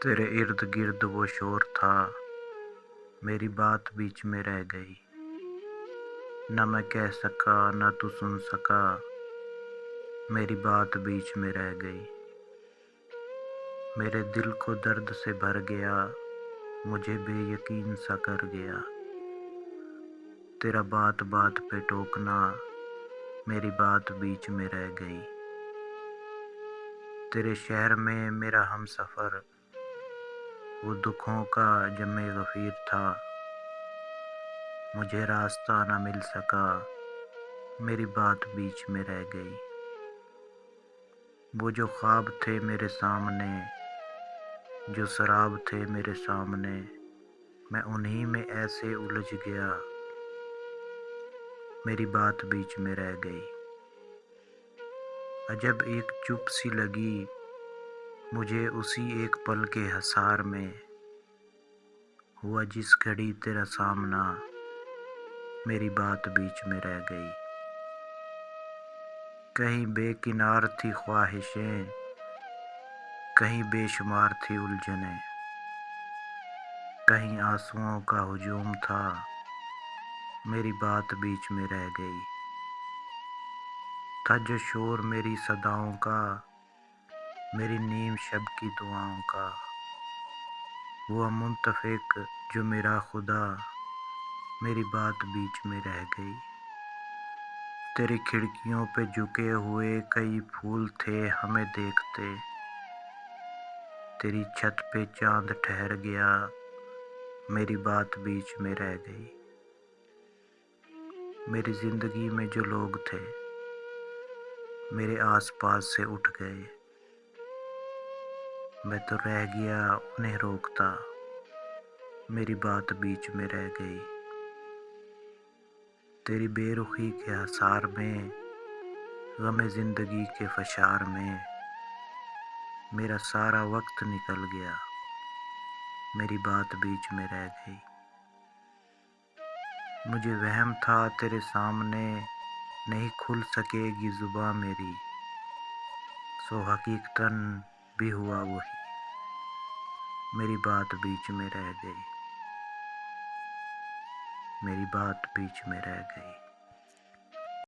तेरे इर्द गिर्द वो शोर था, मेरी बात बीच में रह गई। न मैं कह सका न तू सुन सका, मेरी बात बीच में रह गई। मेरे दिल को दर्द से भर गया, मुझे बेयकीन सा कर गया। तेरा बात बात पे टोकना, मेरी बात बीच में रह गई। तेरे शहर में मेरा हमसफ़र, वो दुखों का जमे गफ़ीर था। मुझे रास्ता न मिल सका, मेरी बात बीच में रह गई। वो जो ख्वाब थे मेरे सामने, जो शराब थे मेरे सामने, मैं उन्हीं में ऐसे उलझ गया, मेरी बात बीच में रह गई। अजब एक चुप सी लगी मुझे उसी एक पल के हसार में, हुआ जिस घड़ी तेरा सामना, मेरी बात बीच में रह गई। कहीं बेकिनार थी ख्वाहिशें, कहीं बेशुमार थी उलझनें, कहीं आंसुओं का हुजूम था, मेरी बात बीच में रह गई। था जो शोर मेरी सदाओं का, मेरी नीम शब की दुआओं का, हुआ मुंतफिक जो मेरा खुदा, मेरी बात बीच में रह गई। तेरी खिड़कियों पे झुके हुए कई फूल थे हमें देखते, तेरी छत पे चांद ठहर गया, मेरी बात बीच में रह गई। मेरी ज़िंदगी में जो लोग थे, मेरे आसपास से उठ गए, मैं तो रह गया उन्हें रोकता, मेरी बात बीच में रह गई। तेरी बेरुखी के हसार में, गमे ज़िंदगी के फशार में, मेरा सारा वक्त निकल गया, मेरी बात बीच में रह गई। मुझे वहम था तेरे सामने नहीं खुल सकेगी ज़ुबां मेरी, सो हकीकतन भी हुआ वही, मेरी बात बीच में रह गई, मेरी बात बीच में रह गई।